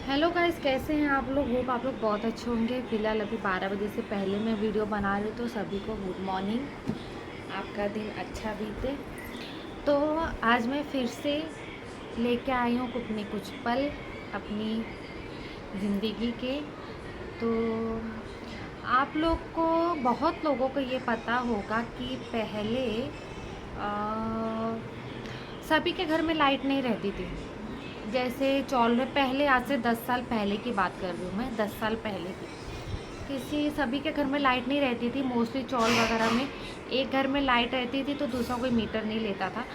Hello guys, कैसे हैं आप लोग। होप आप लोग बहुत अच्छे होंगे। फ़िलहाल अभी 12 बजे से पहले मैं वीडियो बना रही हूँ, तो सभी को गुड मॉर्निंग। आपका दिन अच्छा बीते। तो आज मैं फिर से लेके आई हूँ अपने कुछ पल अपनी ज़िंदगी के। तो आप लोग को, बहुत लोगों को ये पता होगा कि पहले सभी के घर में लाइट नहीं रहती थी। जैसे चौल में पहले, आज से 10 साल पहले की बात कर रही हूँ मैं, 10 साल पहले की। किसी सभी के घर में लाइट नहीं रहती थी। मोस्टली चौल वगैरह में एक घर में लाइट रहती थी तो दूसरा कोई मीटर नहीं लेता था।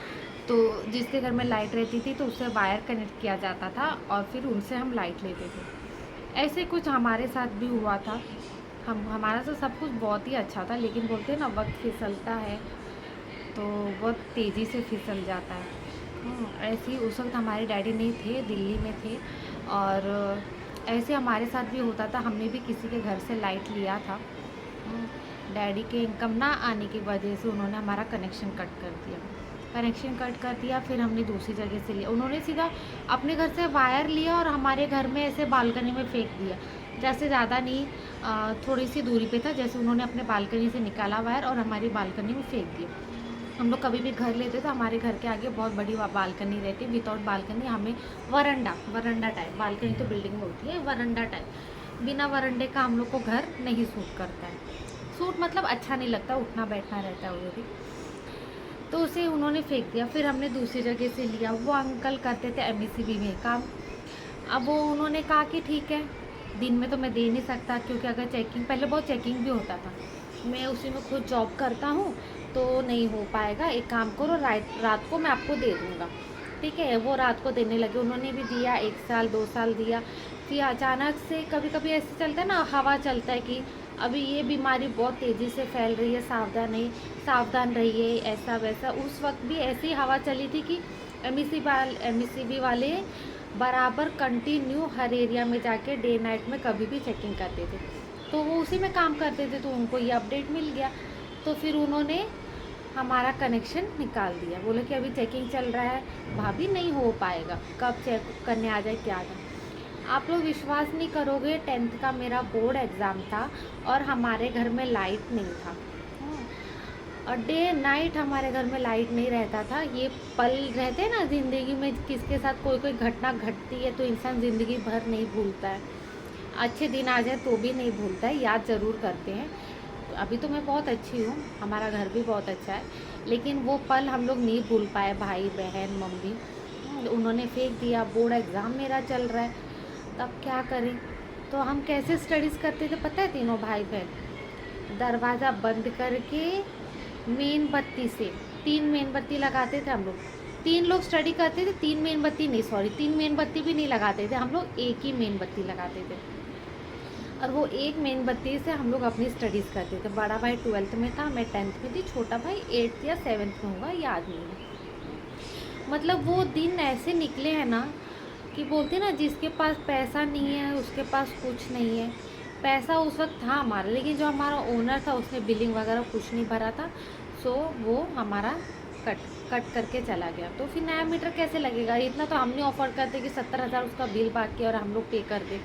तो जिसके घर में लाइट रहती थी तो उससे वायर कनेक्ट किया जाता था और फिर उनसे हम लाइट लेते थे। ऐसे कुछ हमारे साथ भी हुआ था। हमारा तो सब कुछ बहुत ही अच्छा था, लेकिन बोलते हैं ना, वक्त फिसलता है तो बहुत तेज़ी से फिसल जाता है। ऐसे ही उस वक्त हमारे डैडी नहीं थे, दिल्ली में थे। और ऐसे हमारे साथ भी होता था। हमने भी किसी के घर से लाइट लिया था। डैडी के इनकम ना आने की वजह से उन्होंने हमारा कनेक्शन कट कर दिया। फिर हमने दूसरी जगह से लिया। उन्होंने सीधा अपने घर से वायर लिया और हमारे घर में ऐसे बालकनी में फेंक दिया। जैसे ज़्यादा नहीं, थोड़ी सी दूरी पे था। जैसे उन्होंने अपने बालकनी से निकाला वायर और हमारी बालकनी में फेंक दिया। हम लोग कभी भी घर लेते तो हमारे घर के आगे बहुत बड़ी बालकनी रहती। विदाउट बालकनी हमें वरंडा वरंडा टाइप, बालकनी तो बिल्डिंग में होती है, वरंडा टाइप, बिना वरंडे का हम लोग को घर नहीं सूट करता है। सूट मतलब अच्छा नहीं लगता, उठना बैठना रहता है वो भी। तो उसे उन्होंने फेंक दिया। फिर हमने दूसरी जगह से लिया। वो अंकल करते थे एमएससीबी में काम। अब वो उन्होंने कहा कि ठीक है, दिन में तो मैं दे नहीं सकता, क्योंकि अगर चेकिंग, पहले बहुत चेकिंग भी होता था, मैं उसी में खुद जॉब करता हूँ तो नहीं हो पाएगा। एक काम करो, रात को मैं आपको दे दूँगा। ठीक है, वो रात को देने लगे। उन्होंने भी दिया, 1 साल 2 साल दिया। फिर अचानक से कभी कभी ऐसे चलता है ना, हवा चलता है कि अभी ये बीमारी बहुत तेज़ी से फैल रही है, सावधान रहिए, ऐसा वैसा। उस वक्त भी ऐसी हवा चली थी कि एमईसीबी वाले बराबर कंटिन्यू हर एरिया में जाके डे नाइट में कभी भी चेकिंग करते थे। तो वो उसी में काम करते थे, तो उनको ये अपडेट मिल गया। तो फिर उन्होंने हमारा कनेक्शन निकाल दिया। बोले कि अभी चेकिंग चल रहा है भाभी, नहीं हो पाएगा, कब चेक करने आ जाए क्या आ जाए। आप लोग विश्वास नहीं करोगे, 10th का मेरा बोर्ड एग्ज़ाम था और हमारे घर में लाइट नहीं था। और डे नाइट हमारे घर में लाइट नहीं रहता था। ये पल रहते हैं ना ज़िंदगी में, किसके साथ कोई कोई घटना घटती है तो इंसान ज़िंदगी भर नहीं भूलता है। अच्छे दिन आ जाए तो भी नहीं भूलता है, याद ज़रूर करते हैं। अभी तो मैं बहुत अच्छी हूँ, हमारा घर भी बहुत अच्छा है, लेकिन वो पल हम लोग नहीं भूल पाए। भाई बहन मम्मी, उन्होंने फेंक दिया। बोर्ड एग्ज़ाम मेरा चल रहा है, तब क्या करें। तो हम कैसे स्टडीज़ करते थे पता है, तीनों भाई बहन दरवाज़ा बंद करके मेन बत्ती से, 3 मेन बत्ती लगाते थे हम लोग। 3 लोग स्टडी करते थे, 3 मेन बत्ती नहीं, सॉरी, 3 मेन बत्ती भी नहीं लगाते थे हम लोग, एक ही मेन बत्ती लगाते थे। और वो एक मेन बत्ती से हम लोग अपनी स्टडीज़ करते थे। बड़ा भाई 12th में था, मैं 10th में थी, छोटा भाई 8th या 7th में होगा, याद नहीं है। मतलब वो दिन ऐसे निकले हैं ना कि बोलते ना, जिसके पास पैसा नहीं है उसके पास कुछ नहीं है। पैसा उस वक्त था हमारा, लेकिन जो हमारा ओनर था उसने बिलिंग वगैरह कुछ नहीं भरा था। सो वो हमारा कट कट करके चला गया। तो फिर नया मीटर कैसे लगेगा, इतना तो हम नहीं अफोर्ड करते कि 70,000 उसका बिल बाकी और हम लोग पे कर दे।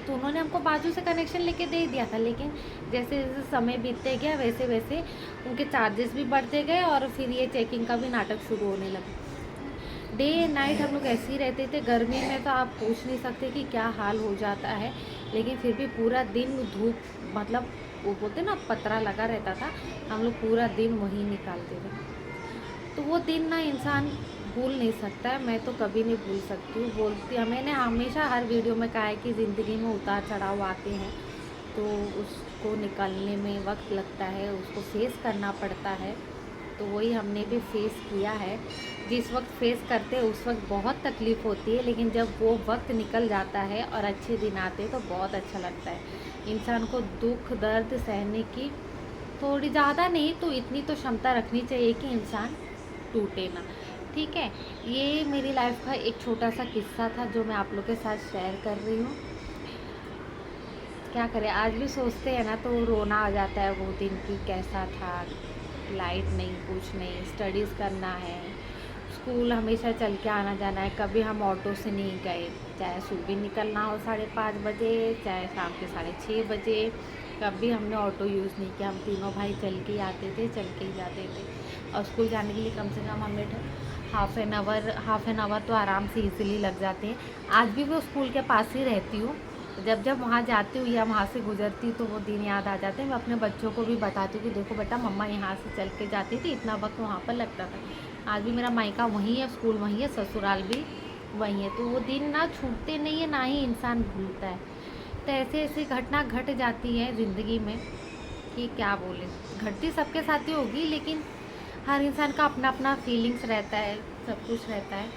तो उन्होंने हमको बाजू से कनेक्शन लेके दे दिया था, लेकिन जैसे जैसे समय बीतते गया वैसे वैसे उनके चार्जेस भी बढ़ते गए और फिर ये चेकिंग का भी नाटक शुरू होने लगा। डे नाइट हम लोग ऐसे ही रहते थे। गर्मी में तो आप पूछ नहीं सकते कि क्या हाल हो जाता है, लेकिन फिर भी पूरा दिन धूप, मतलब वो बोलते ना पतरा लगा रहता था, हम लोग पूरा दिन वहीं निकालते थे। तो वो दिन ना इंसान भूल नहीं सकता है। मैं तो कभी नहीं भूल सकती हूँ। मैंने हमेशा हर वीडियो में कहा है कि ज़िंदगी में उतार चढ़ाव आते हैं, तो उसको निकालने में वक्त लगता है, उसको फेस करना पड़ता है। तो वही हमने भी फेस किया है। जिस वक्त फेस करते हैं उस वक्त बहुत तकलीफ़ होती है, लेकिन जब वो वक्त निकल जाता है और अच्छे दिन आते हैं तो बहुत अच्छा लगता है। इंसान को दुख दर्द सहने की थोड़ी ज़्यादा नहीं तो इतनी तो क्षमता रखनी चाहिए कि इंसान टूटे ना। ठीक है, ये मेरी लाइफ का एक छोटा सा किस्सा था जो मैं आप लोग के साथ शेयर कर रही हूँ। क्या करें, आज भी सोचते हैं ना तो रोना आ जाता है वो दिन कि कैसा था। लाइट नहीं, कुछ नहीं, स्टडीज़ करना है, स्कूल हमेशा चल के आना जाना है, कभी हम ऑटो से नहीं गए, चाहे सुबह निकलना हो 5:30 बजे, चाहे शाम के 6:30 बजे, कभी हमने ऑटो यूज़ नहीं किया। हम तीनों भाई चल के ही आते थे, चल के ही जाते थे। और स्कूल जाने के लिए कम से कम हमें हाफ़ एन आवर तो आराम से इजीली लग जाते हैं। आज भी वो स्कूल के पास ही रहती हूँ, जब जब वहाँ जाती हूँ या वहाँ से गुजरती हूँ तो वो दिन याद आ जाते हैं। मैं अपने बच्चों को भी बताती हूँ कि देखो बेटा, मम्मा यहाँ से चल के जाती थी, इतना वक्त वहाँ पर लगता था। आज भी मेरा मायका वहीं है, स्कूल वहीं है, ससुराल भी वहीं है, तो वो दिन ना छूटते नहीं है, ना ही इंसान भूलता है। तो ऐसे ऐसी घटना घट जाती है ज़िंदगी में कि क्या बोले। घटती सबके साथ ही होगी, लेकिन हर इंसान का अपना अपना फीलिंग्स रहता है, सब कुछ रहता है।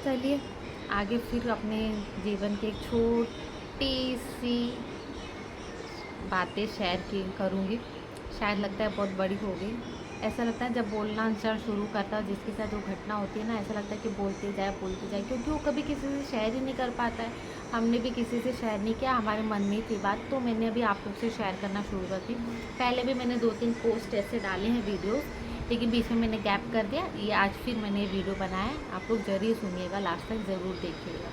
चलिए आगे फिर अपने जीवन की एक छोटी सी बातें शेयर की करूँगी। शायद लगता है बहुत बड़ी हो गई। ऐसा लगता है जब बोलना इंसान शुरू करता है, जिसके साथ जो घटना होती है ना, ऐसा लगता है कि बोलते जाए, क्योंकि वो कभी किसी से शेयर ही नहीं कर पाता है। हमने भी किसी से शेयर नहीं किया, हमारे मन में थी बात, तो मैंने अभी आप लोग से शेयर करना शुरू कर दी। पहले भी मैंने 2-3 पोस्ट ऐसे डाले हैं वीडियोस, लेकिन बीच में मैंने गैप कर दिया। ये आज फिर मैंने वीडियो बनाया है, आप लोग ज़रूर सुनिएगा, लास्ट तक ज़रूर देखिएगा।